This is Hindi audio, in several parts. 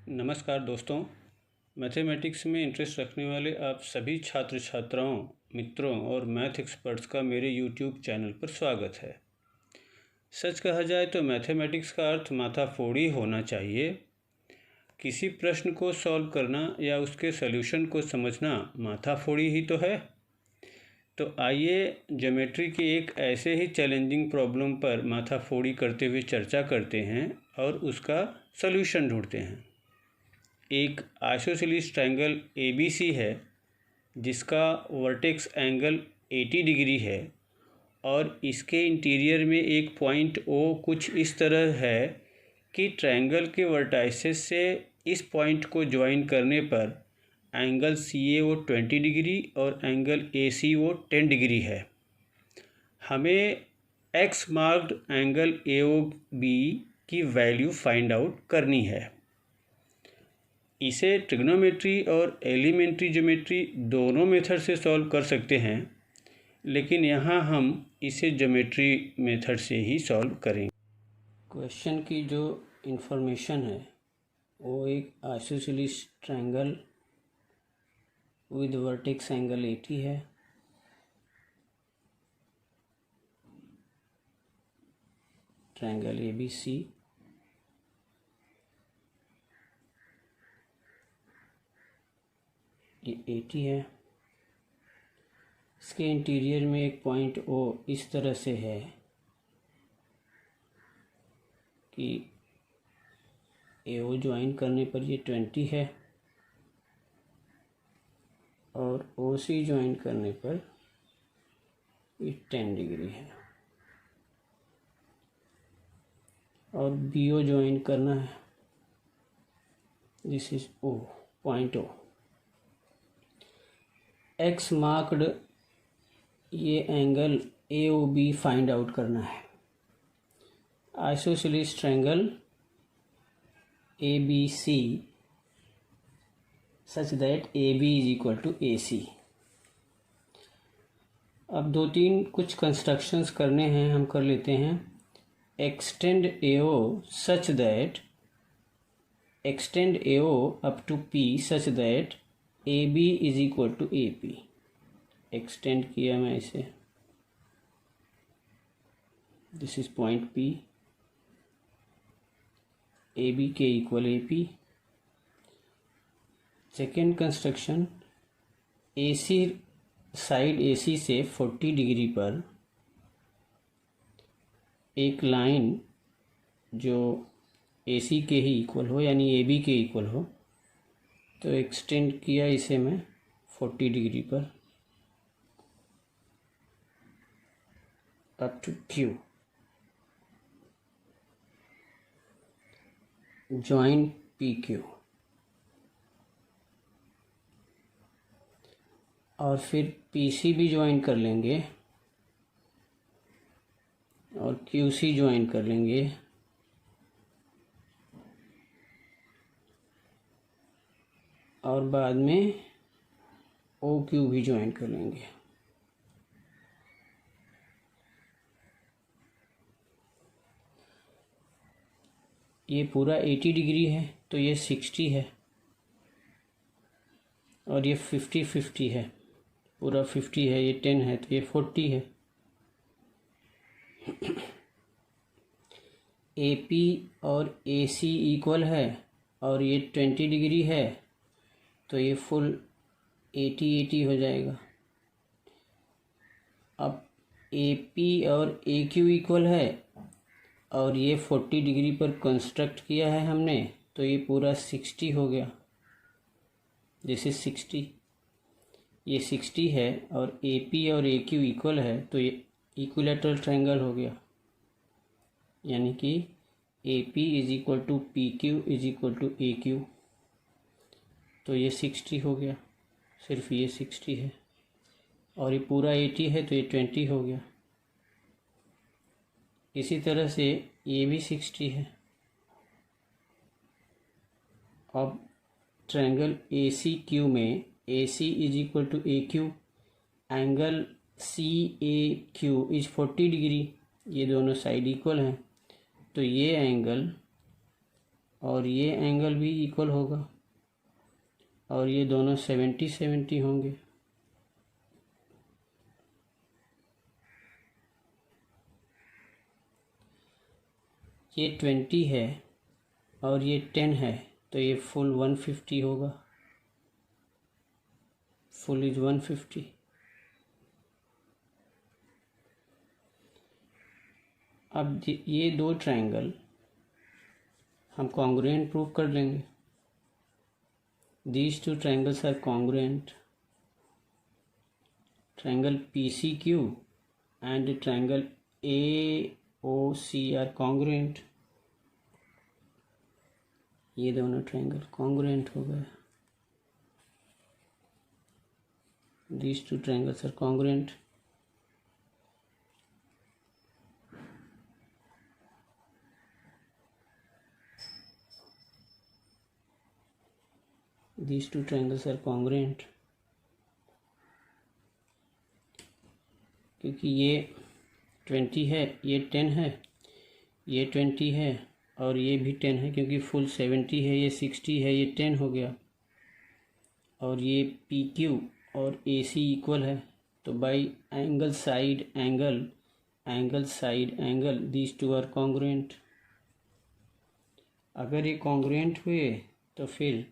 नमस्कार दोस्तों, मैथमेटिक्स में इंटरेस्ट रखने वाले आप सभी छात्र छात्राओं, मित्रों और मैथ एक्सपर्ट्स का मेरे यूट्यूब चैनल पर स्वागत है। सच कहा जाए तो मैथमेटिक्स का अर्थ माथाफोड़ी होना चाहिए। किसी प्रश्न को सॉल्व करना या उसके सॉल्यूशन को समझना माथाफोड़ी ही तो है। तो आइए ज्योमेट्री की एक ऐसे ही चैलेंजिंग प्रॉब्लम पर माथाफोड़ी करते हुए चर्चा करते हैं और उसका सॉल्यूशन ढूंढते हैं। एक आइसोसेलेस ट्रायंगल ABC है जिसका वर्टेक्स एंगल 80 डिग्री है और इसके इंटीरियर में एक पॉइंट O कुछ इस तरह है कि ट्रायंगल के वर्टाइसेस से इस पॉइंट को ज्वाइन करने पर एंगल CAO 20 डिग्री और एंगल ACO 10 डिग्री है। हमें X मार्क्ड एंगल AOB की वैल्यू फाइंड आउट करनी है। इसे ट्रिग्नोमेट्री और एलिमेंट्री ज्योमेट्री दोनों मेथड से सॉल्व कर सकते हैं, लेकिन यहाँ हम इसे ज्योमेट्री मेथड से ही सॉल्व करेंगे। क्वेश्चन की जो इन्फॉर्मेशन है वो एक isosceles triangle with vertex angle 80 है। ट्रायंगल ABC ये 80 है। इसके इंटीरियर में एक पॉइंट O इस तरह से है कि AO ज्वाइन करने पर ये 20 है और OC ज्वाइन करने पर ये 10 डिग्री है और BO ज्वाइन करना है। This is O point O। X marked ये एंगल AOB फाइंड आउट करना है। Isosceles triangle ABC such that AB is equal to AC। अब दो तीन कुछ कंस्ट्रक्शंस करने हैं, हम कर लेते हैं। Extend AO such that extend AO up to P such that AB is equal to AP। Extend किया मैं इसे, this is point P, AB के equal AP। Second construction, AC side AC से 40 डिग्री पर एक लाइन जो AC के ही इक्वल हो यानी AB के इक्वल हो, तो एक्सटेंड किया इसे मैं 40 डिग्री पर up to Q। Join PQ और फिर PC भी ज्वाइन कर लेंगे और QC ज्वाइन कर लेंगे और बाद में OQ भी ज्वाइन कर लेंगे। ये पूरा 80 डिग्री है तो ये 60 है और ये 50-50 है, पूरा 50 है, ये 10 है तो ये 40 है। AP और AC इक्वल है और ये 20 डिग्री है तो ये फुल 80-80 हो जाएगा। अब AP और AQ इक्वल है और ये 40 डिग्री पर कंस्ट्रक्ट किया है हमने तो ये पूरा 60 हो गया। दिस इज 60, ये 60 है और AP और AQ इक्वल है तो ये इक्विलैटरल ट्रायंगल हो गया, यानी कि AP is equal to PQ is equal to AQ। तो ये 60 हो गया, सिर्फ ये 60 है और ये पूरा 80 है तो ये 20 हो गया। इसी तरह से ये भी 60 है। अब ट्रायंगल ACQ में AC is equal to AQ, angle CAQ is 40 degree, ये दोनों साइड इक्वल हैं तो ये एंगल और ये एंगल भी इक्वल होगा और ये दोनों 70-70 होंगे। ये 20 है और ये 10 है तो ये फुल 150 होगा। Full is 150। अब ये दो ट्रायंगल हम कॉन्ग्रुएंट प्रूव कर लेंगे। These two triangles are congruent. Triangle PCQ and triangle AOC are congruent. ये दोनों ट्रायंगल congruent हो गए। These two triangles are congruent. These two triangles are congruent क्योंकि ये 20 है, ये 10 है, ये 20 है और ये भी 10 है क्योंकि फुल 70 है, ये 60 है, ये 10 हो गया और ये PQ और AC इक्वल है। तो by angle side angle, angle side angle, these two are congruent. अगर ये कॉन्ग्रुएंट हुए तो फिर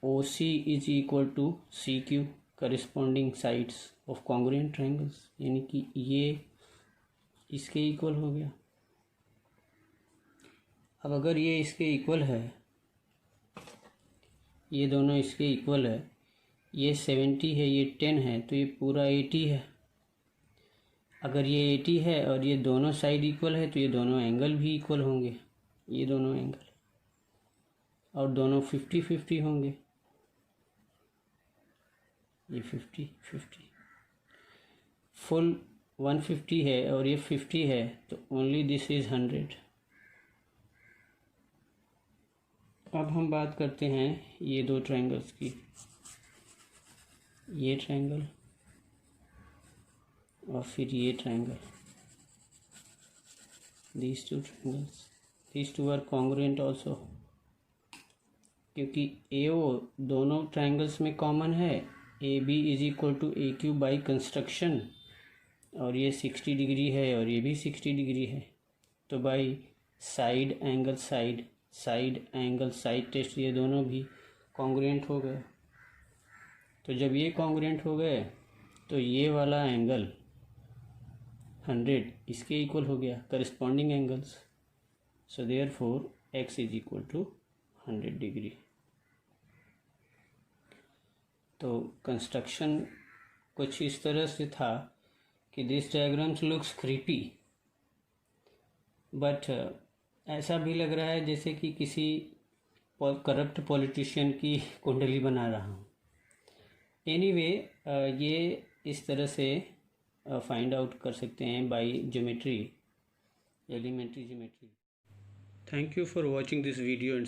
OC is equal to CQ, corresponding sides of congruent triangles, यानी कि ये इसके इक्वल हो गया। अब अगर ये इसके इक्वल है, ये दोनों इसके इक्वल है, ये 70 है, ये 10 है तो ये पूरा 80 है। अगर ये 80 है और ये दोनों साइड इक्वल है तो ये दोनों एंगल भी इक्वल होंगे, ये दोनों एंगल, और दोनों 50-50 होंगे, ये 50-50। फुल 150 है और ये 50 है तो ओनली दिस इज 100। अब हम बात करते हैं ये दो ट्रायंगल्स की। ये ट्रायंगल और फिर ये triangle, these two triangles, these two are congruent also क्योंकि AO दोनों ट्रायंगल्स में कॉमन है। AB is equal to AQ by construction, और ये 60 डिग्री है और ये भी 60 डिग्री है तो by side angle side, side angle side test, ये दोनों भी कॉन्ग्रुएंट हो गए। तो जब ये कॉन्ग्रुएंट हो गए तो ये वाला एंगल 100 इसके इक्वल हो गया, corresponding angles. So therefore x is equal to 100 degree. तो कंस्ट्रक्शन कुछ इस तरह से था कि this diagrams looks creepy, but ऐसा भी लग रहा है जैसे कि किसी करप्ट पॉलिटिशियन की कुंडली बना रहा हूँ। एनीवे, ये इस तरह से फाइंड आउट कर सकते हैं by geometry, elementary geometry. Thank you for watching this video and